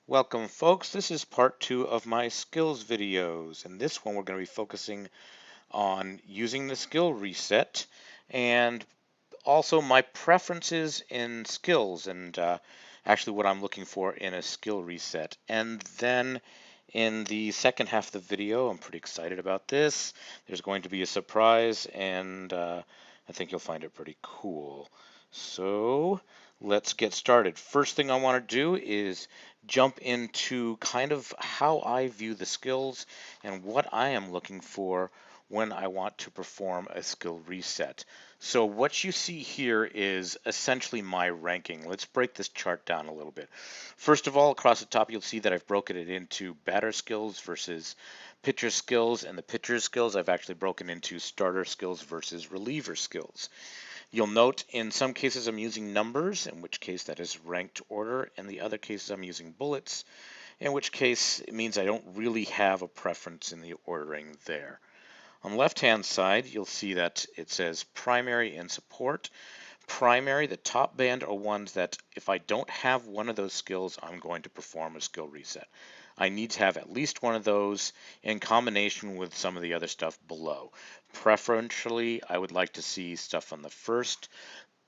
Welcome folks, this is part 2 of my skills videos. In this one we're going to be focusing on using the skill reset and also my preferences in skills and actually what I'm looking for in a skill reset. And then in the second half of the video, I'm pretty excited about this. There's going to be a surprise and I think you'll find it pretty cool. So let's get started. First thing I want to do is jump into kind of how I view the skills and what I am looking for when I want to perform a skill reset. So what you see here is essentially my ranking. Let's break this chart down a little bit. First of all, across the top, you'll see that I've broken it into batter skills versus pitcher skills, and the pitcher skills I've actually broken into starter skills versus reliever skills. You'll note in some cases I'm using numbers, in which case that is ranked order, and the other cases I'm using bullets, in which case it means I don't really have a preference in the ordering there. On the left-hand side, you'll see that it says primary and support. Primary, the top band, are ones that if I don't have one of those skills, I'm going to perform a skill reset. I need to have at least one of those in combination with some of the other stuff below. Preferentially, I would like to see stuff on the first,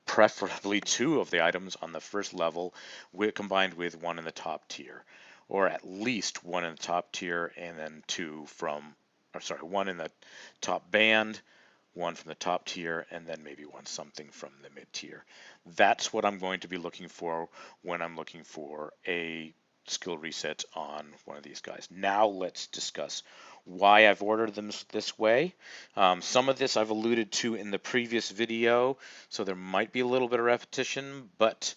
preferably two of the items on the first level combined with one in the top tier, or at least one in the top tier and then two from, or sorry, one in the top band, one from the top tier, and then maybe one something from the mid tier. That's what I'm going to be looking for when I'm looking for a skill reset on one of these guys. Now let's discuss why I've ordered them this way. Some of this I've alluded to in the previous video, so there might be a little bit of repetition, but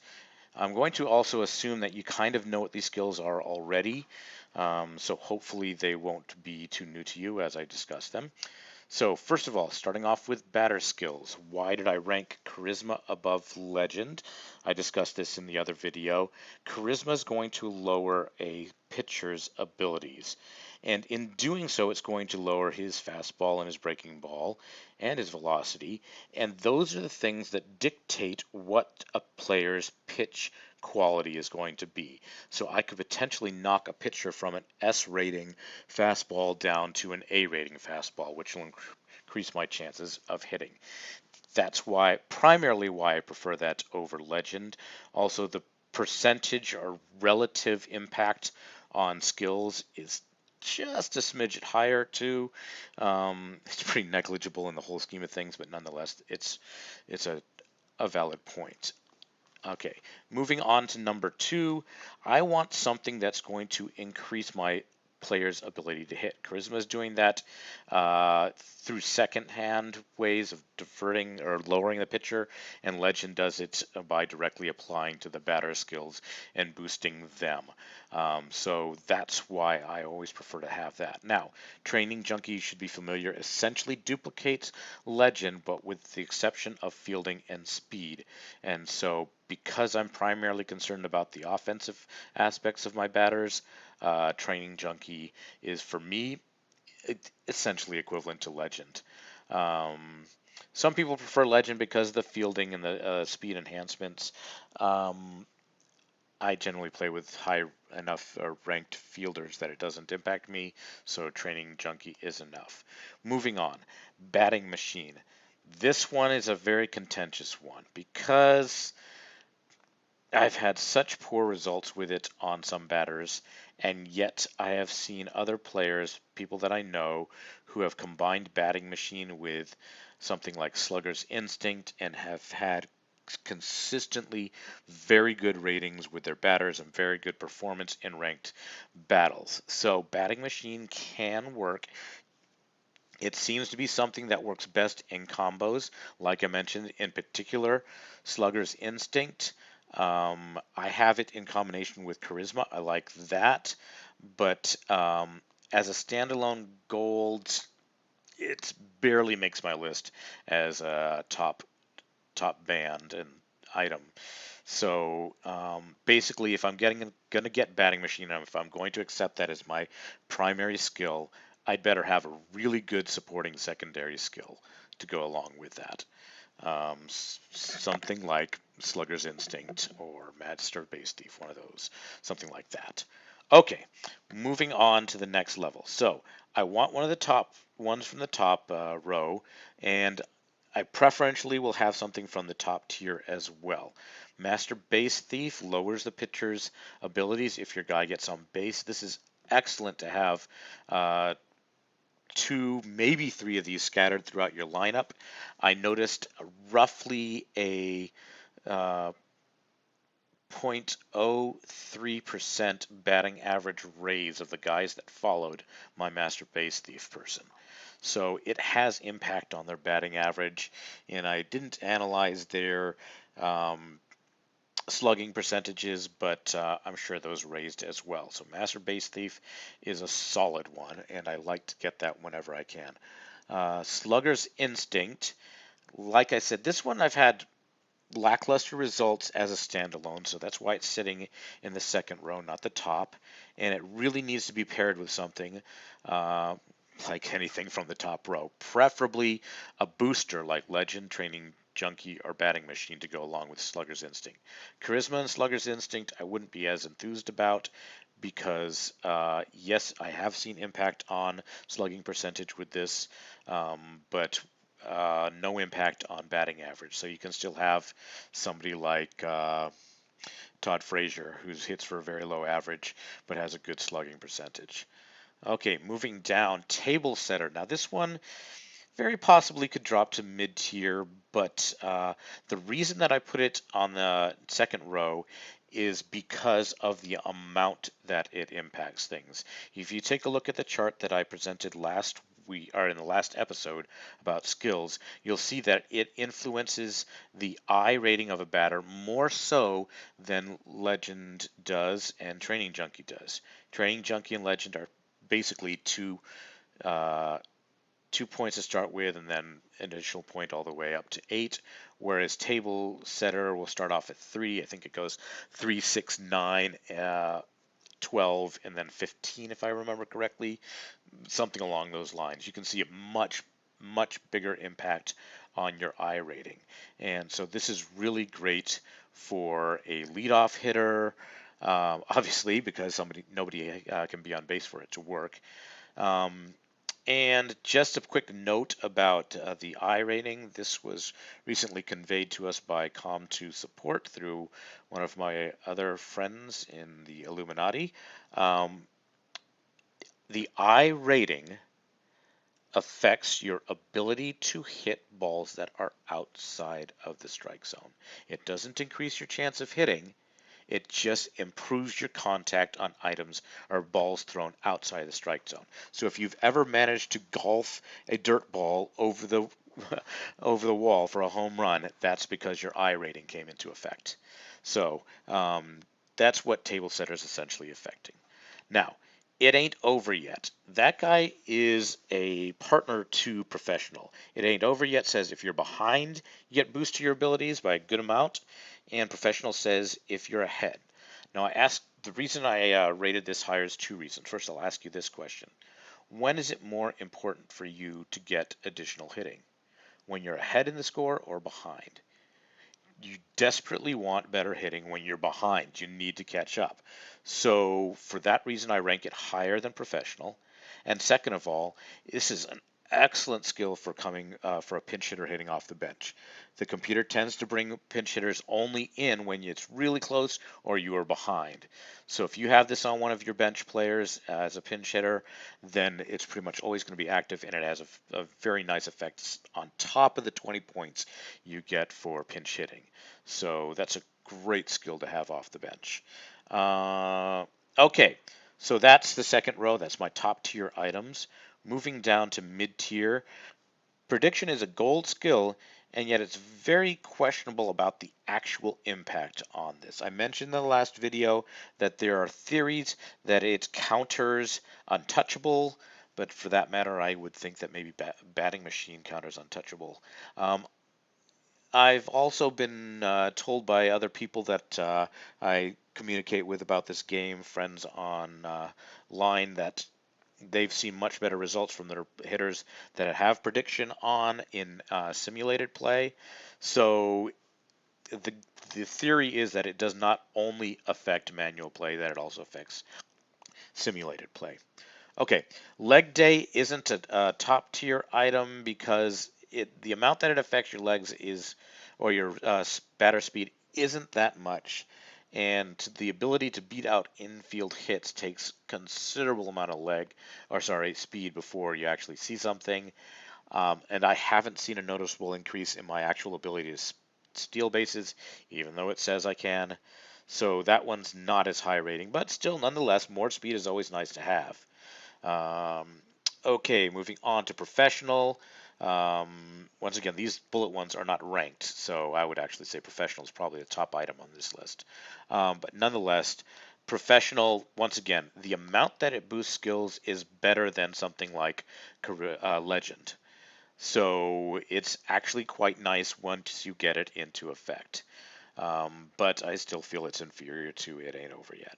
I'm going to also assume that you kind of know what these skills are already, so hopefully they won't be too new to you as I discuss them. So first of all, starting off with batter skills. Why did I rank Charisma above Legend? I discussed this in the other video. Charisma is going to lower a pitcher's abilities. And in doing so, it's going to lower his fastball and his breaking ball and his velocity. And those are the things that dictate what a player's pitch quality is going to be. So I could potentially knock a pitcher from an S rating fastball down to an A rating fastball, which will increase my chances of hitting. That's why, primarily why I prefer that over Legend. Also, the percentage or relative impact on skills is just a smidget higher too. It's pretty negligible in the whole scheme of things, but nonetheless, it's a valid point. Okay, moving on to number 2, I want something that's going to increase my player's ability to hit. Charisma is doing that through second-hand ways of diverting or lowering the pitcher, and Legend does it by directly applying to the batter skills and boosting them. So that's why I always prefer to have that. Now, Training Junkie, you should be familiar, essentially duplicates Legend, but with the exception of fielding and speed. And so because I'm primarily concerned about the offensive aspects of my batters, Training Junkie is for me essentially equivalent to Legend. Um, some people prefer Legend because of the fielding and the speed enhancements. I generally play with high enough ranked fielders that it doesn't impact me, so Training Junkie is enough. Moving on, Batting Machine. This one is a very contentious one because I've had such poor results with it on some batters, and yet I have seen other players, people that I know, who have combined Batting Machine with something like Slugger's Instinct and have had consistently very good ratings with their batters and very good performance in ranked battles. So Batting Machine can work. It seems to be something that works best in combos, like I mentioned, in particular, Slugger's Instinct. I have it in combination with Charisma. I like that, but as a standalone gold, it barely makes my list as a top band and item. So basically, if I'm going to get Batting Machine, if I'm going to accept that as my primary skill, I'd better have a really good supporting secondary skill to go along with that. Something like Slugger's Instinct or Master Base Thief, one of those, something like that. Okay, moving on to the next level. So I want one of the top ones from the top row, and I preferentially will have something from the top tier as well. Master Base Thief lowers the pitcher's abilities if your guy gets on base. This is excellent to have uh, two, maybe three of these scattered throughout your lineup. I noticed roughly a uh, 0.03% batting average raise of the guys that followed my Master Base Thief person. So it has impact on their batting average, and I didn't analyze their um, slugging percentages, but I'm sure those raised as well. So Master Base Thief is a solid one, and I like to get that whenever I can. Slugger's Instinct, like I said, this one I've had lackluster results as a standalone, so that's why it's sitting in the second row, not the top. And it really needs to be paired with something uh, like anything from the top row, preferably a booster like Legend, Training Junkie, or Batting Machine to go along with Slugger's Instinct. Charisma and Slugger's Instinct I wouldn't be as enthused about because, yes, I have seen impact on slugging percentage with this, but no impact on batting average. So you can still have somebody like Todd Frazier, who hits for a very low average but has a good slugging percentage. Okay, moving down, Table Setter. Now this one very possibly could drop to mid-tier, but the reason that I put it on the second row is because of the amount that it impacts things. If you take a look at the chart that I presented in the last episode about skills, you'll see that it influences the I rating of a batter more so than Legend does and Training Junkie does. Training Junkie and Legend are basically uh, 2 points to start with, and then an additional point all the way up to 8. Whereas Table Setter will start off at 3. I think it goes 3, 6, 9, 12, and then 15, if I remember correctly. Something along those lines. You can see a much bigger impact on your I rating. And so this is really great for a leadoff hitter, obviously, because nobody can be on base for it to work. Um, and just a quick note about the I rating. This was recently conveyed to us by Com2 Support through one of my other friends in the Illuminati. Um, the I rating affects your ability to hit balls that are outside of the strike zone. It doesn't increase your chance of hitting. It just improves your contact on items or balls thrown outside the strike zone. So if you've ever managed to golf a dirt ball over the over the wall for a home run, that's because your I rating came into effect. So that's what Table Setter is essentially affecting. Now, it ain't over yet. That guy is a partner to Professional. It ain't over yet says if you're behind, you get boost to your abilities by a good amount, and Professional says if you're ahead. Now, the reason I rated this higher is two reasons. First, I'll ask you this question: when is it more important for you to get additional hitting? When you're ahead in the score or behind? You desperately want better hitting when you're behind. You need to catch up. So for that reason, I rank it higher than Professional. And second of all, this is an excellent skill for coming for a pinch hitter hitting off the bench. The computer tends to bring pinch hitters only in when it's really close or you are behind. So if you have this on one of your bench players as a pinch hitter, then it's pretty much always going to be active, and it has a very nice effect on top of the 20 points you get for pinch hitting. So that's a great skill to have off the bench. Okay, so that's the second row. That's my top tier items. Moving down to mid tier, prediction is a gold skill, and yet it's very questionable about the actual impact on this. I mentioned in the last video that there are theories that it counters Untouchable, but for that matter, I would think that maybe Batting Machine counters Untouchable. I've also been told by other people that I communicate with about this game, friends on line, that they've seen much better results from their hitters that have prediction on in simulated play. So the theory is that it does not only affect manual play, that it also affects simulated play. Okay, leg day isn't a top tier item because the amount that it affects your legs is, or your batter speed isn't that much, and the ability to beat out infield hits takes considerable amount of speed before you actually see something. And I haven't seen a noticeable increase in my actual ability to steal bases, even though it says I can. So that one's not as high rating, but still, nonetheless, more speed is always nice to have. Um, okay, moving on to professional. Once again, these bullet ones are not ranked, so I would actually say professional is probably the top item on this list. But nonetheless, professional, once again, the amount that it boosts skills is better than something like legend. So it's actually quite nice once you get it into effect. But I still feel it's inferior to It Ain't Over Yet.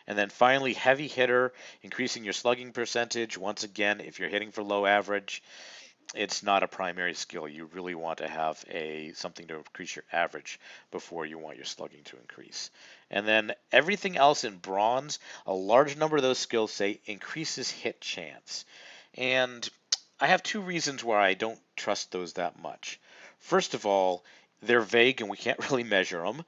And then finally, heavy hitter, increasing your slugging percentage. Once again, if you're hitting for low average, it's not a primary skill. You really want to have something to increase your average before you want your slugging to increase. And then everything else in bronze, a large number of those skills say increases hit chance. And I have two reasons why I don't trust those that much. First of all, they're vague and we can't really measure them.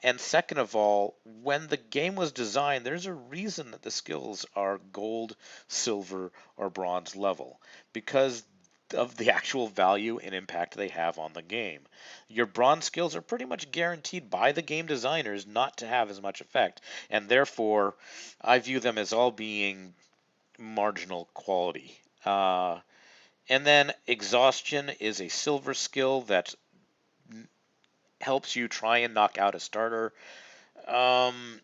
And second of all, when the game was designed, there's a reason that the skills are gold, silver, or bronze level, because of the actual value and impact they have on the game. Your bronze skills are pretty much guaranteed by the game designers not to have as much effect, and therefore I view them as all being marginal quality. And then exhaustion is a silver skill that helps you try and knock out a starter. Um,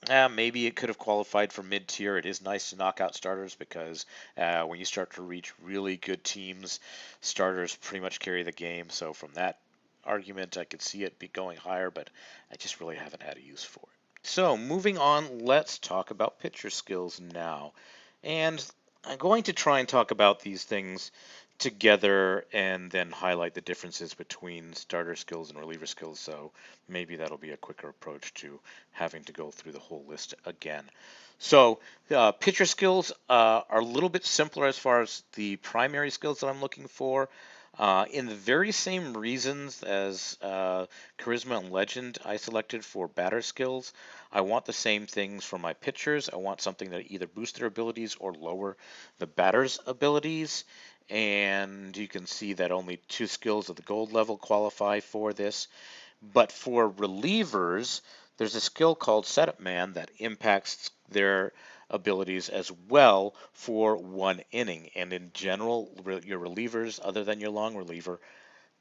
Maybe it could have qualified for mid-tier. It is nice to knock out starters because when you start to reach really good teams, starters pretty much carry the game. So from that argument, I could see it be going higher, but I just really haven't had a use for it. So moving on, let's talk about pitcher skills now. And I'm going to try and talk about these things together and then highlight the differences between starter skills and reliever skills. So maybe that'll be a quicker approach to having to go through the whole list again. So pitcher skills are a little bit simpler as far as the primary skills that I'm looking for. In the very same reasons as Charisma and Legend I selected for batter skills, I want the same things for my pitchers. I want something that either boosts their abilities or lower the batter's abilities. And you can see that only 2 skills of the gold level qualify for this. But for relievers, there's a skill called Setup Man that impacts their abilities as well for 1 inning. And in general, your relievers, other than your long reliever,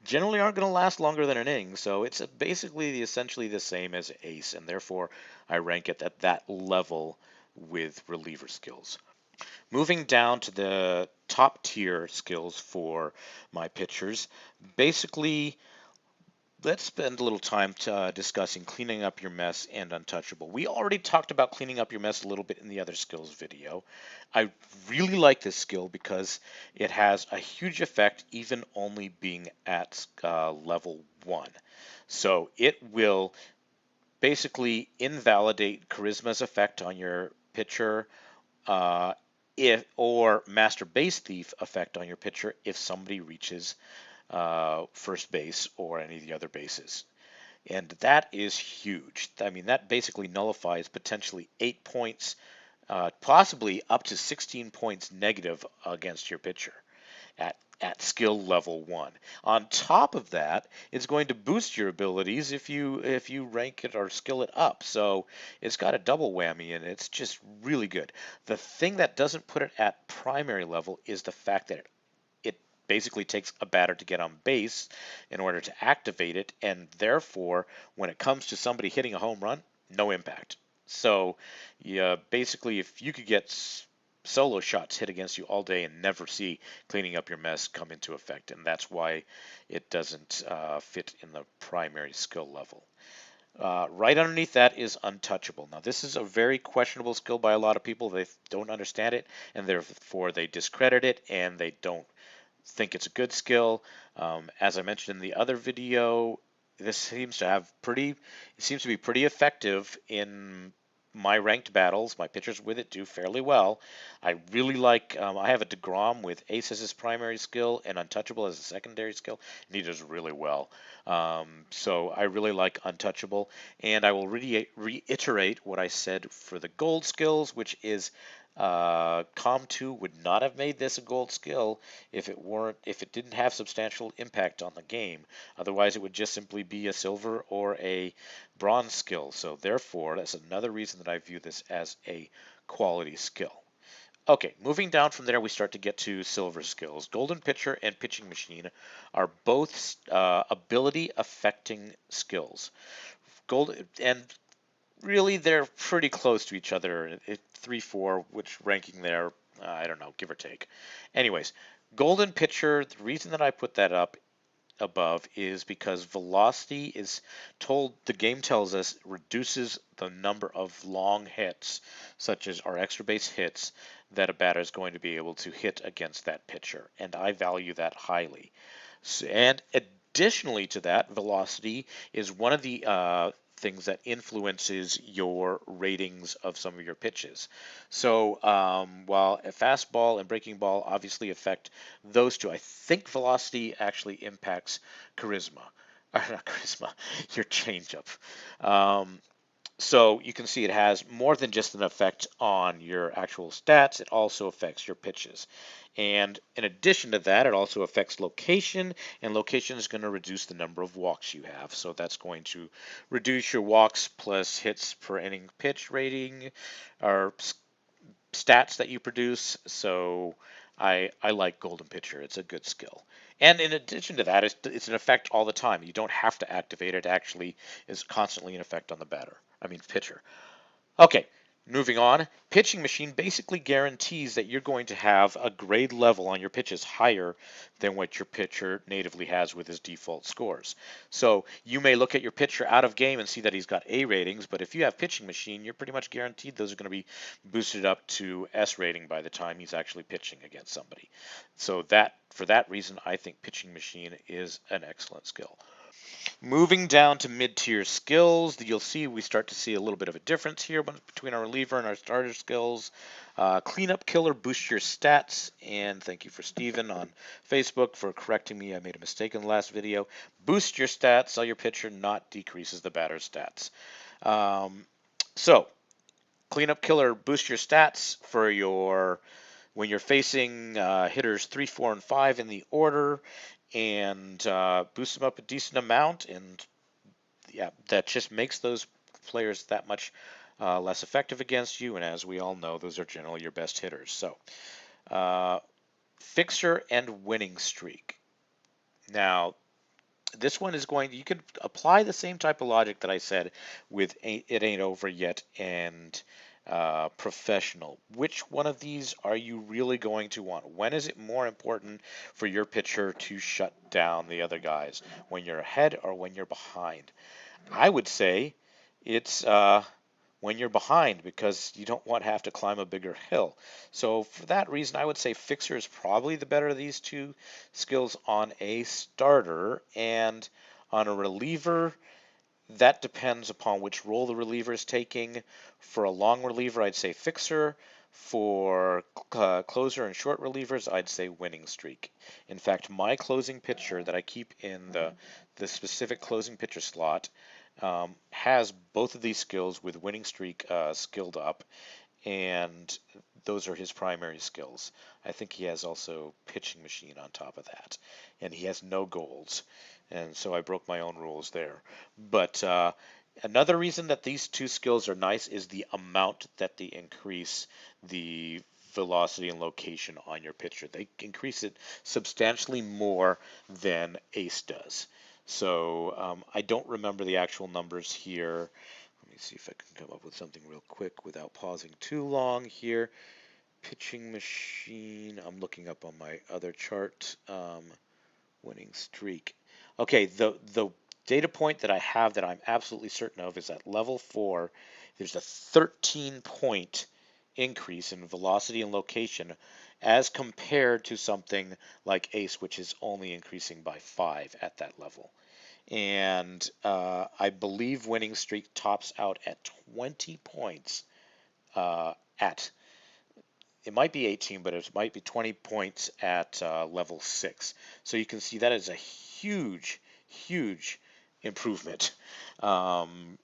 generally aren't going to last longer than an inning. So it's basically essentially the same as ace, and therefore I rank it at that level with reliever skills. Moving down to the top tier skills for my pitchers, basically let's spend a little time discussing cleaning up your mess and untouchable. We already talked about cleaning up your mess a little bit in the other skills video. I really like this skill because it has a huge effect even only being at level 1. So it will basically invalidate Charisma's effect on your pitcher, uh, or Master Base Thief effect on your pitcher if somebody reaches first base or any of the other bases. And that is huge. I mean, that basically nullifies potentially 8 points, possibly up to 16 points negative against your pitcher at skill level 1. On top of that, it's going to boost your abilities if you rank it or skill it up. So it's got a double whammy and it's just really good. The thing that doesn't put it at primary level is the fact that it basically takes a batter to get on base in order to activate it, and therefore, when it comes to somebody hitting a home run, no impact. So, yeah, basically, if you could get solo shots hit against you all day and never see cleaning up your mess come into effect, and that's why it doesn't fit in the primary skill level. Right underneath that is Untouchable. Now, this is a very questionable skill by a lot of people. They don't understand it, and therefore they discredit it, and they don't think it's a good skill. As I mentioned in the other video, this seems to be pretty effective in my ranked battles, my pitchers with it do fairly well. I really like, I have a DeGrom with Ace as his primary skill and Untouchable as a secondary skill, and he does really well. So I really like Untouchable, and I will reiterate what I said for the gold skills, which is Com 2 would not have made this a gold skill if it didn't have substantial impact on the game. Otherwise, it would just simply be a silver or a bronze skill. So therefore, that's another reason that I view this as a quality skill. Okay, moving down from there, we start to get to silver skills. Golden Pitcher and Pitching Machine are both ability affecting skills. Gold and really they're pretty close to each other. 3-4, which ranking there, I don't know, give or take. Anyways, Golden Pitcher, the reason that I put that up above is because velocity is told, the game tells us, reduces the number of long hits, such as our extra base hits, that a batter is going to be able to hit against that pitcher, and I value that highly. And additionally to that, velocity is one of the things that influences your ratings of some of your pitches. So while a fastball and breaking ball obviously affect those two, I think velocity actually impacts charisma. Not charisma, your changeup. Um, so you can see it has more than just an effect on your actual stats, it also affects your pitches. And in addition to that, it also affects location, and location is going to reduce the number of walks you have. So that's going to reduce your walks plus hits per inning pitch rating, or stats that you produce. So I like Golden Pitcher. It's a good skill. And in addition to that, it's an effect all the time. You don't have to activate it. It actually is constantly in effect on the pitcher. Okay, moving on. Pitching Machine basically guarantees that you're going to have a grade level on your pitches higher than what your pitcher natively has with his default scores. So you may look at your pitcher out of game and see that he's got A ratings, but if you have Pitching Machine, you're pretty much guaranteed those are going to be boosted up to S rating by the time he's actually pitching against somebody. So that, for that reason, I think Pitching Machine is an excellent skill. Moving down to mid-tier skills, you'll see we start to see a little bit of a difference here between our reliever and our starter skills. Cleanup Killer boosts your stats, and thank you for Steven on Facebook for correcting me. I made a mistake in the last video. Boost your stats, so your pitcher not decreases the batter's stats. So, Cleanup Killer boosts your stats for your when you're facing hitters 3, 4, and 5 in the order, and boosts them up a decent amount, and yeah, that just makes those players that much less effective against you. And as we all know, those are generally your best hitters. So, uh, Fixer and Winning Streak. Now, this one is you could apply the same type of logic that I said with It Ain't Over Yet and Professional. Which one of these are you really going to want? When is it more important for your pitcher to shut down the other guys? When you're ahead or when you're behind? I would say it's when you're behind, because you don't want to have to climb a bigger hill. So for that reason, I would say Fixer is probably the better of these two skills on a starter. And on a reliever, that depends upon which role the reliever is taking. For a long reliever, I'd say Fixer. For closer and short relievers, I'd say Winning Streak. In fact, my closing pitcher that I keep in the specific closing pitcher slot has both of these skills with Winning Streak skilled up, and those are his primary skills. I think he has also Pitching Machine on top of that, and he has no goals, and so I broke my own rules there. But another reason that these two skills are nice is the amount that they increase the velocity and location on your pitcher. They increase it substantially more than Ace does. So I don't remember the actual numbers here. Let me see if I can come up with something real quick without pausing too long here. Pitching Machine. I'm looking up on my other chart. Winning streak. Okay, the data point that I have that I'm absolutely certain of is at level 4. There's a 13-point increase in velocity and location as compared to something like Ace, which is only increasing by 5 at that level. And I believe winning streak tops out at 20 points at it might be 18, but it might be 20 points at level 6. So you can see that is a huge, huge improvement. Um,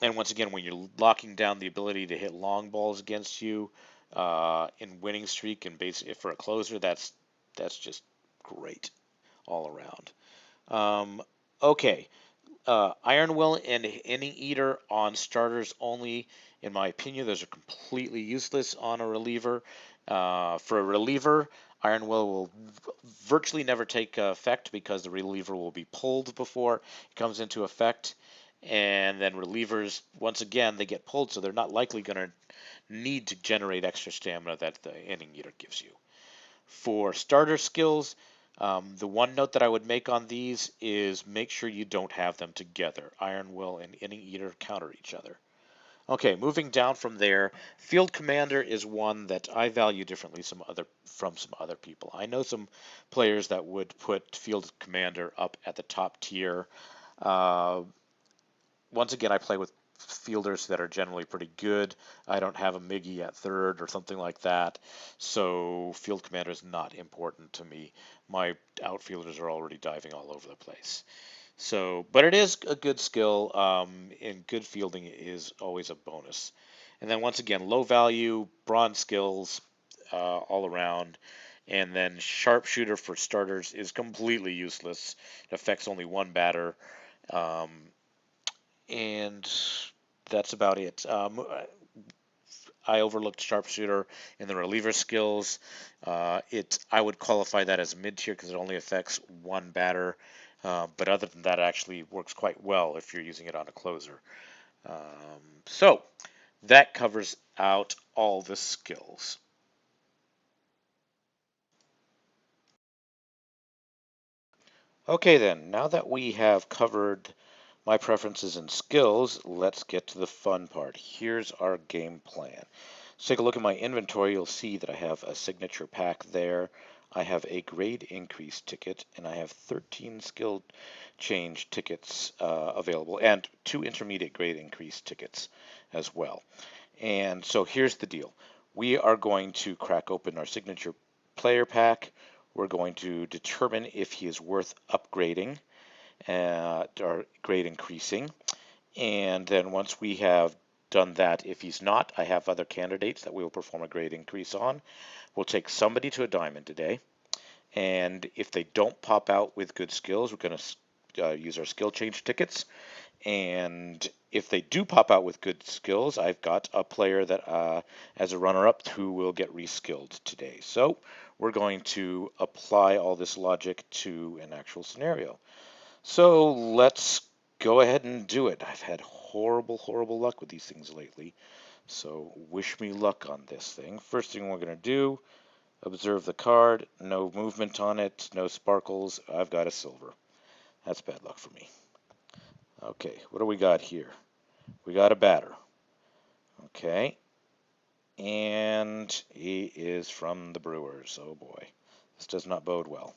and once again, when you're locking down the ability to hit long balls against you in winning streak and basically for a closer, that's just great all around. Okay, Iron Will and Inning Eater on starters only. In my opinion, those are completely useless on a reliever. For a reliever, Iron Will virtually never take effect because the reliever will be pulled before it comes into effect. And then relievers, once again, they get pulled, so they're not likely going to need to generate extra stamina that the Inning Eater gives you. For starter skills, the one note that I would make on these is make sure you don't have them together. Iron Will and Inning Eater counter each other. Okay, moving down from there, Field Commander is one that I value differently from some other people. I know some players that would put Field Commander up at the top tier. Uh, Once again, I play with fielders that are generally pretty good. I don't have a Miggy at third or something like that, so field commander is not important to me. My outfielders are already diving all over the place. So, but it is a good skill, and good fielding is always a bonus. And then once again, low value, bronze skills all around. And then sharpshooter for starters is completely useless. It affects only one batter. Um, and that's about it. I overlooked sharpshooter in the reliever skills. I would qualify that as mid tier because it only affects one batter. But other than that, it actually works quite well if you're using it on a closer. So that covers out all the skills. Okay then, now that we have covered my preferences and skills, let's get to the fun part. Here's our game plan. So take a look at my inventory, you'll see that I have a signature pack there. I have a grade increase ticket, and I have 13 skill change tickets available, and 2 intermediate grade increase tickets as well. And so here's the deal. We are going to crack open our signature player pack. We're going to determine if he is worth upgrading or grade increasing. And then once we have done that, if he's not, I have other candidates that we will perform a grade increase on. We'll take somebody to a diamond today. And if they don't pop out with good skills, we're going to use our skill change tickets. And if they do pop out with good skills, I've got a player that, as a runner-up, who will get reskilled today. So we're going to apply all this logic to an actual scenario. So let's go ahead and do it. I've had horrible, horrible luck with these things lately. So wish me luck on this thing. First thing we're going to do, observe the card. No movement on it, no sparkles. I've got a silver. That's bad luck for me. Okay, what do we got here? We got a batter. Okay. And he is from the Brewers. Oh boy. This does not bode well.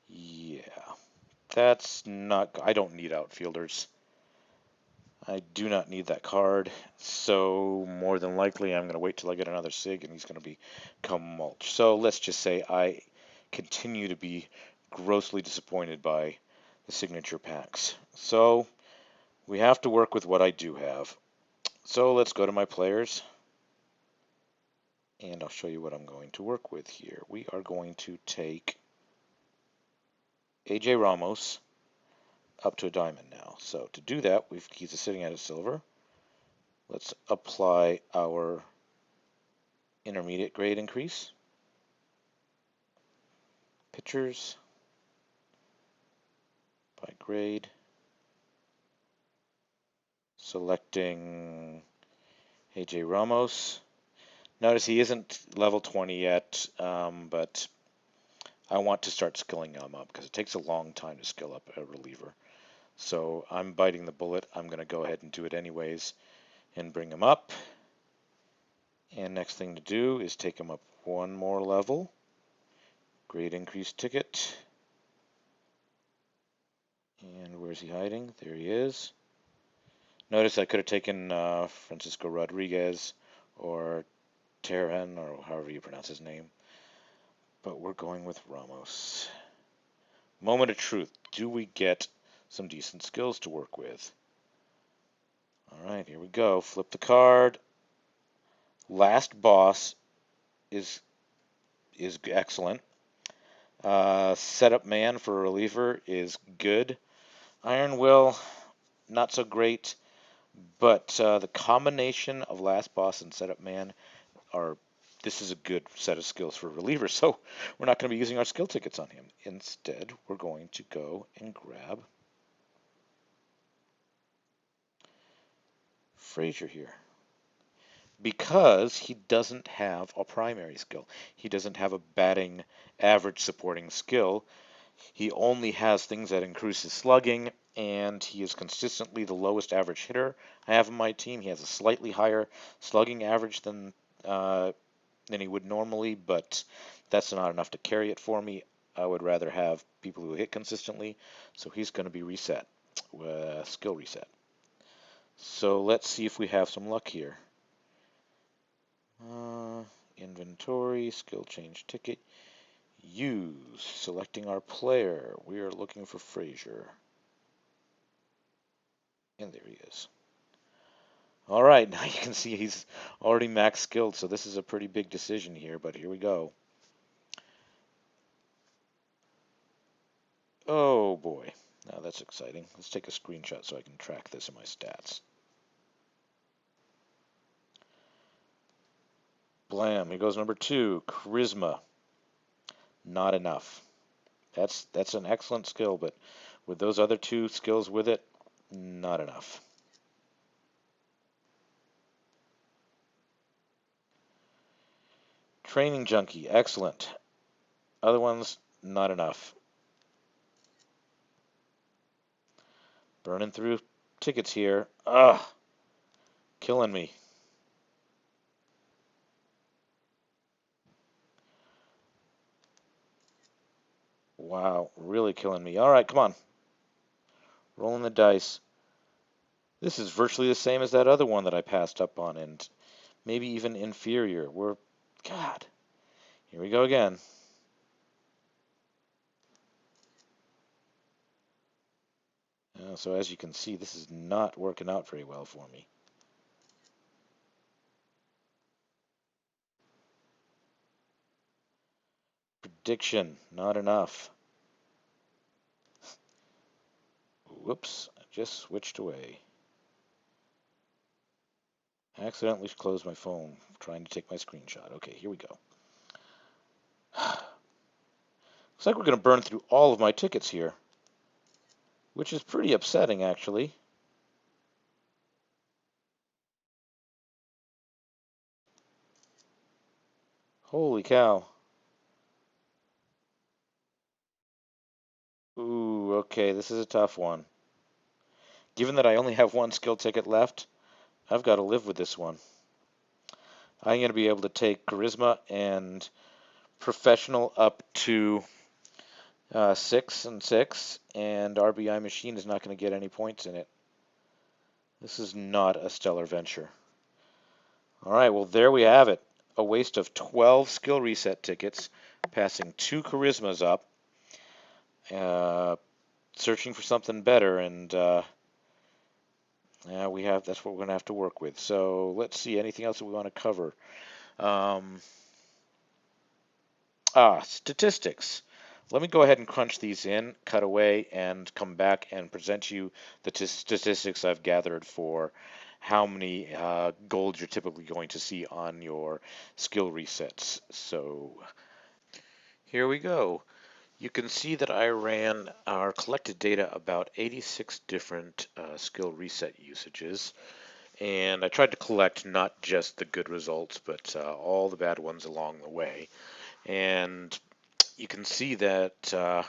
Yeah. That's not... I don't need outfielders. I do not need that card. So more than likely I'm going to wait till I get another SIG and he's going to become mulch. So let's just say I continue to be grossly disappointed by the signature packs. So we have to work with what I do have. So let's go to my players, and I'll show you what I'm going to work with here. We are going to take AJ Ramos up to a diamond now. So to do that, he's sitting at a silver. Let's apply our intermediate grade increase. Pitchers by grade. Selecting AJ Ramos. Notice he isn't level 20 yet, but I want to start skilling him up because it takes a long time to skill up a reliever. So I'm biting the bullet. I'm going to go ahead and do it anyways and bring him up. And next thing to do is take him up one more level. Great increased ticket. And where's he hiding? There he is. Notice I could have taken Francisco Rodriguez or Terran, or however you pronounce his name. But we're going with Ramos. Moment of truth. Do we get some decent skills to work with? Alright, here we go. Flip the card. Last boss is excellent. Setup man for a reliever is good. Iron Will, not so great. But the combination of last boss and setup man this is a good set of skills for relievers. So we're not going to be using our skill tickets on him. Instead, we're going to go and grab Frazier here. Because he doesn't have a primary skill. He doesn't have a batting average supporting skill. He only has things that increase his slugging, and he is consistently the lowest average hitter I have on my team. He has a slightly higher slugging average than he would normally, but that's not enough to carry it for me. I would rather have people who hit consistently, so he's going to be reset, skill reset. So let's see if we have some luck here. Inventory, skill change ticket. Use, selecting our player. We are looking for Frazier. And there he is. Alright, now you can see he's already max skilled, so this is a pretty big decision here, but here we go. Oh boy, now that's exciting. Let's take a screenshot so I can track this in my stats. Blam, here goes number 2, Charisma. Not enough. That's an excellent skill, but with those other 2 skills with it, not enough. Training Junkie, excellent. Other ones, not enough. Burning through tickets here. Ugh, killing me. Wow, really killing me. All right, come on. Rolling the dice. This is virtually the same as that other one that I passed up on, and maybe even inferior. God, here we go again. So as you can see, this is not working out very well for me. Prediction, not enough. Whoops, I just switched away. I accidentally closed my phone trying to take my screenshot. Okay, here we go. Looks like we're going to burn through all of my tickets here, which is pretty upsetting, actually. Holy cow. Ooh, okay, this is a tough one. Given that I only have one skill ticket left, I've got to live with this one. I'm going to be able to take Charisma and Professional up to 6 and 6, and RBI Machine is not going to get any points in it. This is not a stellar venture. Alright, well there we have it. A waste of 12 skill reset tickets, passing 2 Charismas up, searching for something better, and that's what we're going to have to work with. So let's see, anything else that we want to cover? Statistics. Let me go ahead and crunch these in, cut away, and come back and present you the statistics I've gathered for how many gold you're typically going to see on your skill resets. So here we go. You can see that I ran our collected data about 86 different skill reset usages, and I tried to collect not just the good results, but all the bad ones along the way. And you can see that a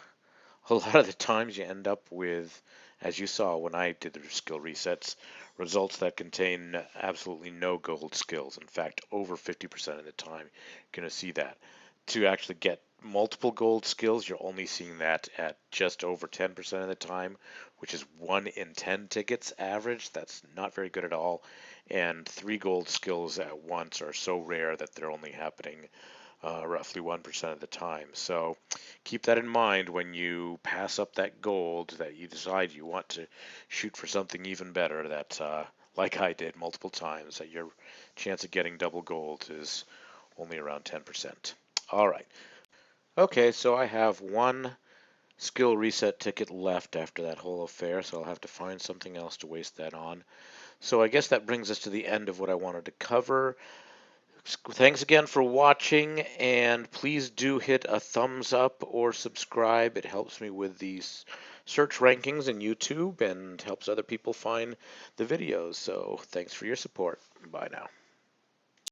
lot of the times you end up with, as you saw when I did the skill resets, results that contain absolutely no gold skills. In fact, over 50% of the time, you're going to see that. To actually get multiple gold skills, you're only seeing that at just over 10% of the time, which is 1 in 10 tickets average. That's not very good at all. And 3 gold skills at once are so rare that they're only happening roughly 1% of the time. So keep that in mind when you pass up that gold, that you decide you want to shoot for something even better, that like I did multiple times, that your chance of getting double gold is only around 10%. All right. Okay, so I have one skill reset ticket left after that whole affair, so I'll have to find something else to waste that on. So I guess that brings us to the end of what I wanted to cover. Thanks again for watching, and please do hit a thumbs up or subscribe. It helps me with these search rankings in YouTube and helps other people find the videos. So thanks for your support. Bye now.